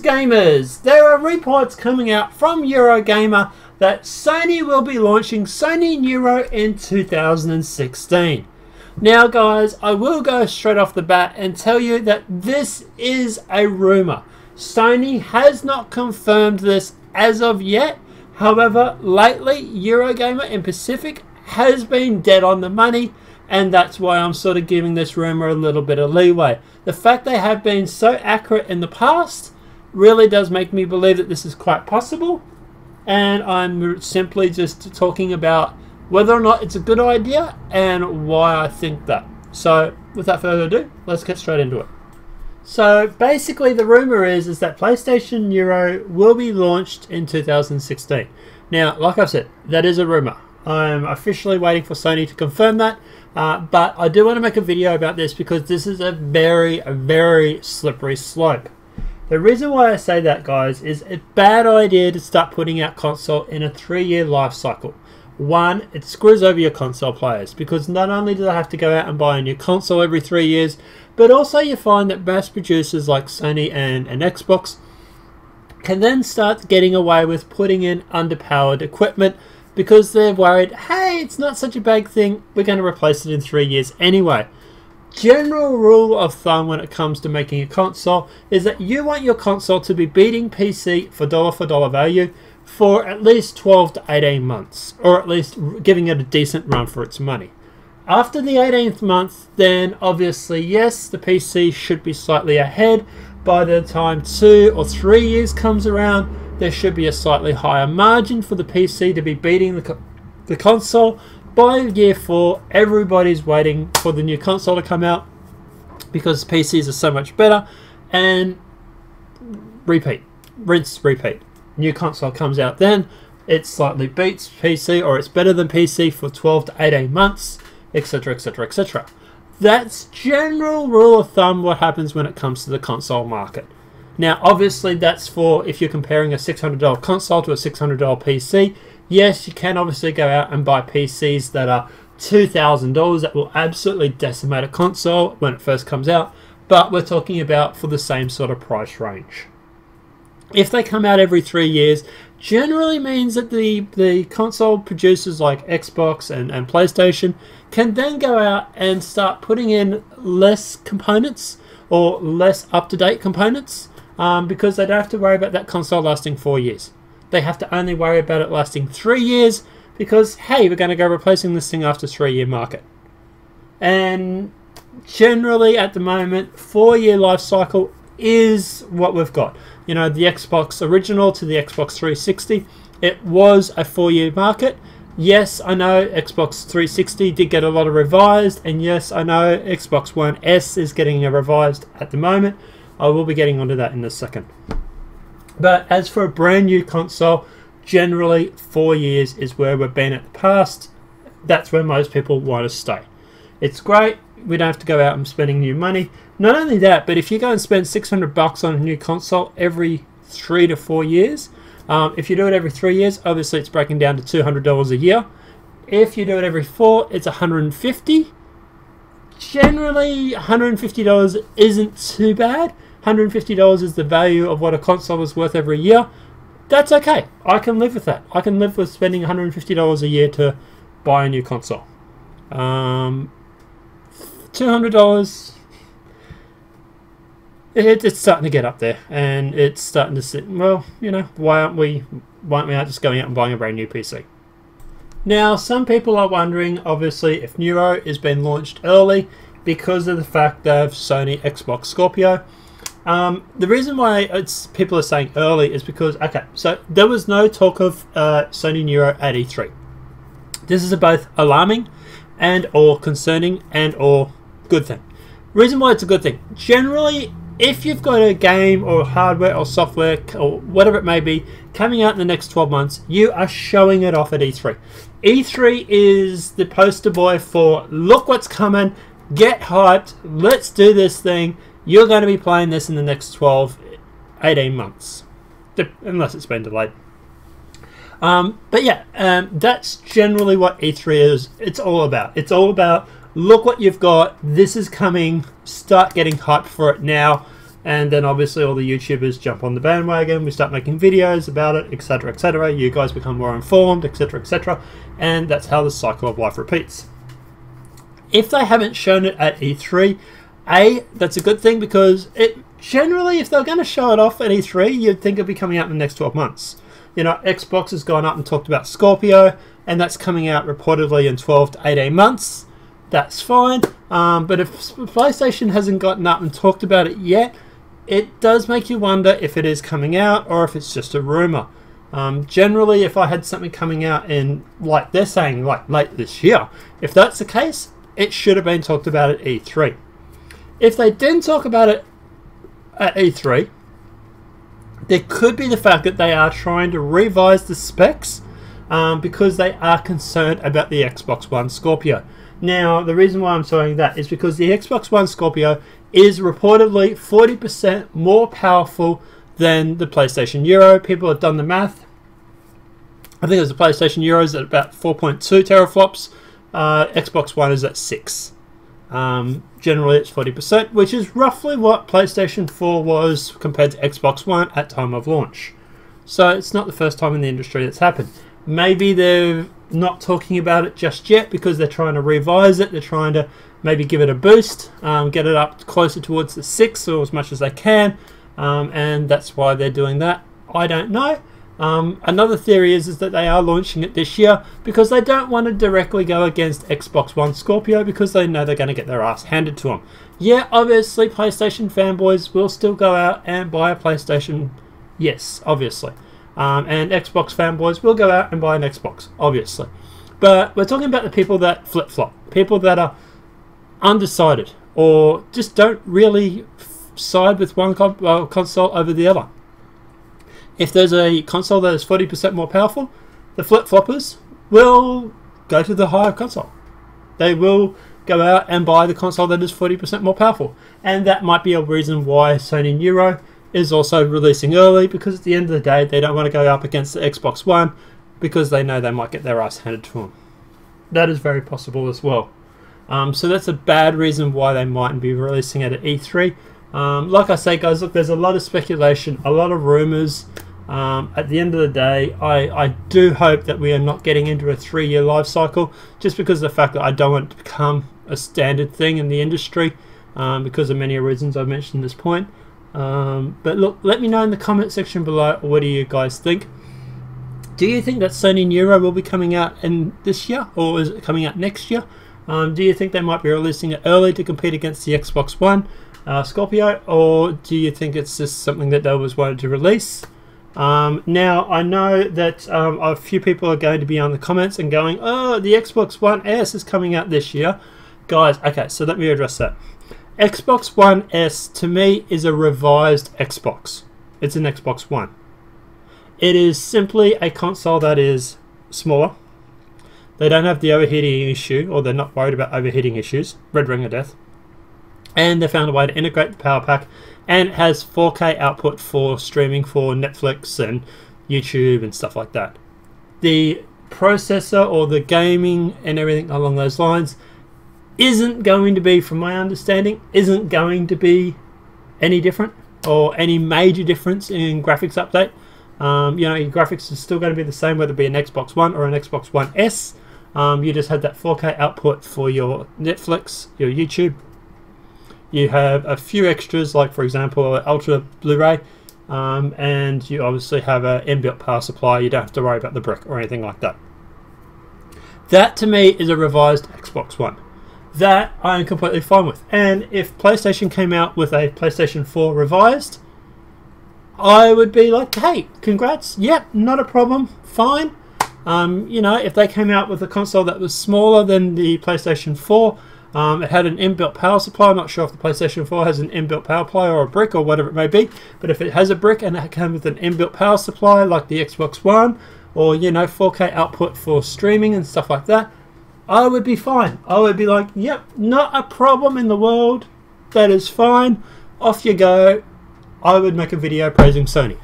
gamers, there are reports coming out from Eurogamer that Sony will be launching Sony Neo in 2016. Now guys, I will go straight off the bat and tell you that this is a rumor. Sony has not confirmed this as of yet. However, lately Eurogamer in Pacific has been dead on the money, and that's why I'm sort of giving this rumor a little bit of leeway. The fact they have been so accurate in the past really does make me believe that this is quite possible, and I'm simply just talking about whether or not it's a good idea and why I think that. So without further ado, let's get straight into it. So basically the rumor is that PlayStation Neo will be launched in 2016. Now, like I said, that is a rumor. I'm officially waiting for Sony to confirm that, but I do want to make a video about this because this is a very slippery slope. The reason why I say that, guys, is a bad idea to start putting out console in a 3-year life cycle. One, it screws over your console players because not only do they have to go out and buy a new console every 3 years, but also you find that mass producers like Sony and Xbox can then start getting away with putting in underpowered equipment because they're worried, hey, it's not such a big thing, we're going to replace it in 3 years anyway. General rule of thumb when it comes to making a console is that you want your console to be beating PC for dollar value for at least 12 to 18 months, or at least giving it a decent run for its money. After the 18th month, then obviously yes, the PC should be slightly ahead. By the time 2 or 3 years comes around, there should be a slightly higher margin for the PC to be beating the console. By year 4, everybody's waiting for the new console to come out because PCs are so much better, and repeat, rinse, repeat. New console comes out then, it slightly beats PC or it's better than PC for 12 to 18 months, etc, etc, etc. That's general rule of thumb what happens when it comes to the console market. Now obviously that's for if you're comparing a $600 console to a $600 PC. Yes, you can obviously go out and buy PCs that are $2,000 that will absolutely decimate a console when it first comes out, but we're talking about for the same sort of price range. If they come out every 3 years, generally means that the console producers like Xbox and PlayStation can then go out and start putting in less components or less up-to-date components because they don't have to worry about that console lasting 4 years. They have to only worry about it lasting 3 years because, hey, we're going to go replacing this thing after 3-year market. And generally at the moment, 4-year life cycle is what we've got. You know, the Xbox original to the Xbox 360, it was a 4-year market. Yes, I know Xbox 360 did get a lot of revised, and yes, I know Xbox One S is getting a revised at the moment. I will be getting onto that in a second. But as for a brand new console, generally 4 years is where we've been at the past. That's where most people want to stay. It's great. We don't have to go out and spending new money. Not only that, but if you go and spend $600 on a new console every 3 to 4 years, if you do it every 3 years, obviously it's breaking down to $200 a year. If you do it every 4, it's $150. Generally, $150 isn't too bad. $150 is the value of what a console is worth every year. That's okay. I can live with that. I can live with spending $150 a year to buy a new console. $200, it's starting to get up there, and it's starting to sit. Well, you know, why aren't we out just going out and buying a brand new PC? Now, some people are wondering, obviously, if Neo is being launched early because of the fact that Sony Xbox Scorpio. The reason why people are saying early is because, okay, so there was no talk of Sony Neo at E3. This is both alarming and or concerning and or good thing. Reason why it's a good thing. Generally, if you've got a game or hardware or software or whatever it may be coming out in the next 12 months, you are showing it off at E3. E3 is the poster boy for look what's coming, get hyped, let's do this thing. You're going to be playing this in the next 12, 18 months. Unless it's been delayed. But yeah, that's generally what E3 is. It's all about. It's all about look what you've got. This is coming. Start getting hyped for it now. and then obviously all the YouTubers jump on the bandwagon, we start making videos about it, etc, etc, you guys become more informed, etc, etc, and that's how the cycle of life repeats. If they haven't shown it at E3, that's a good thing, because it generally, if they're going to show it off at E3, you'd think it'd be coming out in the next 12 months. You know, Xbox has gone up and talked about Scorpio, and that's coming out reportedly in 12 to 18 months. That's fine. But if PlayStation hasn't gotten up and talked about it yet, it does make you wonder if it is coming out or if it's just a rumor. Generally, if I had something coming out in, like they're saying, like late this year, if that's the case, it should have been talked about at E3. If they didn't talk about it at E3, there could be the fact that they are trying to revise the specs because they are concerned about the Xbox One Scorpio. Now, the reason why I'm saying that is because the Xbox One Scorpio is reportedly 40% more powerful than the PlayStation Neo. People have done the math. I think it was the PlayStation Neo is at about 4.2 teraflops. Xbox One is at 6. Generally it's 40%, which is roughly what PlayStation 4 was compared to Xbox One at time of launch. So it's not the first time in the industry that's happened. Maybe they're not talking about it just yet because they're trying to revise it. They're trying to maybe give it a boost, get it up closer towards the 6 or as much as they can, and that's why they're doing that. I don't know. Another theory is that they are launching it this year because they don't want to directly go against Xbox One Scorpio because they know they're going to get their ass handed to them. Yeah, obviously PlayStation fanboys will still go out and buy a PlayStation. Yes, obviously. And Xbox fanboys will go out and buy an Xbox, obviously. But we're talking about the people that flip-flop. People that are undecided or just don't really side with one console over the other. If there's a console that is 40% more powerful, the flip-floppers will go to the higher console. They will go out and buy the console that is 40% more powerful. And that might be a reason why Sony Neo is also releasing early, because at the end of the day, they don't want to go up against the Xbox One because they know they might get their ass handed to them. That is very possible as well. So that's a bad reason why they mightn't be releasing it at E3. Like I say, guys, look, there's a lot of speculation, a lot of rumors. At the end of the day, I do hope that we are not getting into a 3-year life cycle, just because of the fact that I don't want it to become a standard thing in the industry, because of many reasons I've mentioned at this point. But look, let me know in the comment section below, what do you guys think? Do you think that Sony Neo will be coming out in this year, or is it coming out next year? Do you think they might be releasing it early to compete against the Xbox One Scorpio, or do you think it's just something that they always wanted to release? Now, I know that a few people are going to be on the comments and going, oh, the Xbox One S is coming out this year. Guys, okay, so let me address that. Xbox One S, to me, is a revised Xbox. It's an Xbox One. It is simply a console that is smaller. They don't have the overheating issue, or they're not worried about overheating issues. Red ring of death. And they found a way to integrate the power pack, and it has 4K output for streaming for Netflix and YouTube and stuff like that. The processor or the gaming and everything along those lines isn't going to be, from my understanding, isn't going to be any different or any major difference in graphics update. You know, your graphics is still going to be the same, whether it be an Xbox One or an Xbox One S. You just had that 4K output for your Netflix, your YouTube. You have a few extras, like for example, Ultra Blu-ray, and you obviously have an inbuilt power supply. You don't have to worry about the brick or anything like that. That to me is a revised Xbox One. That I am completely fine with. And if PlayStation came out with a PlayStation 4 revised, I would be like, hey, congrats, yep, not a problem, fine. You know, if they came out with a console that was smaller than the PlayStation 4, it had an inbuilt power supply. I'm not sure if the PlayStation 4 has an inbuilt power supply or a brick or whatever it may be, but if it has a brick and it comes with an inbuilt power supply like the Xbox One, or, you know, 4K output for streaming and stuff like that, I would be fine. I would be like, yep, not a problem in the world, that is fine, off you go. I would make a video praising Sony.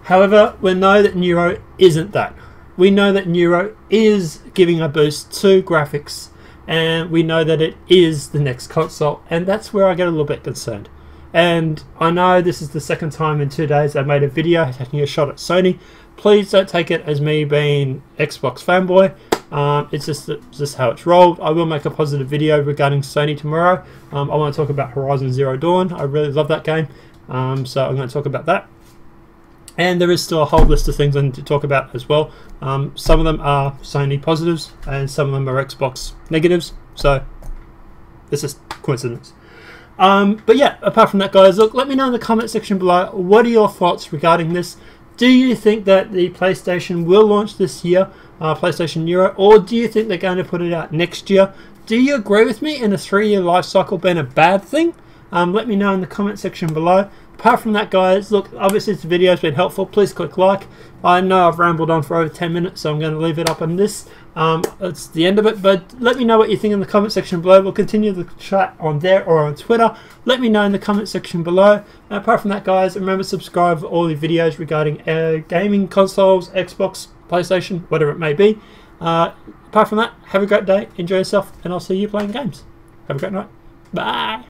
However, we know that Neo isn't that. We know that Neo is giving a boost to graphics, and we know that it is the next console, and that's where I get a little bit concerned. And I know this is the second time in 2 days I've made a video taking a shot at Sony. Please don't take it as me being Xbox fanboy. It's just how it's rolled. I will make a positive video regarding Sony tomorrow. I want to talk about Horizon Zero Dawn. I really love that game. So I'm going to talk about that. And there is still a whole list of things I need to talk about as well. Some of them are Sony positives and some of them are Xbox negatives. So it's just coincidence. But yeah, apart from that, guys, look, let me know in the comment section below, what are your thoughts regarding this? Do you think that the PlayStation will launch this year, PlayStation Neo, or do you think they're going to put it out next year? Do you agree with me in a 3-year life cycle being a bad thing? Let me know in the comment section below. Apart from that, guys, look, obviously this video has been helpful. Please click like. I know I've rambled on for over 10 minutes, so I'm going to leave it up on this. It's the end of it, but let me know what you think in the comment section below. We'll continue the chat on there or on Twitter. Let me know in the comment section below. Apart from that, guys, remember to subscribe for all the videos regarding gaming consoles, Xbox, PlayStation, whatever it may be. Apart from that, have a great day, enjoy yourself, and I'll see you playing games. Have a great night. Bye.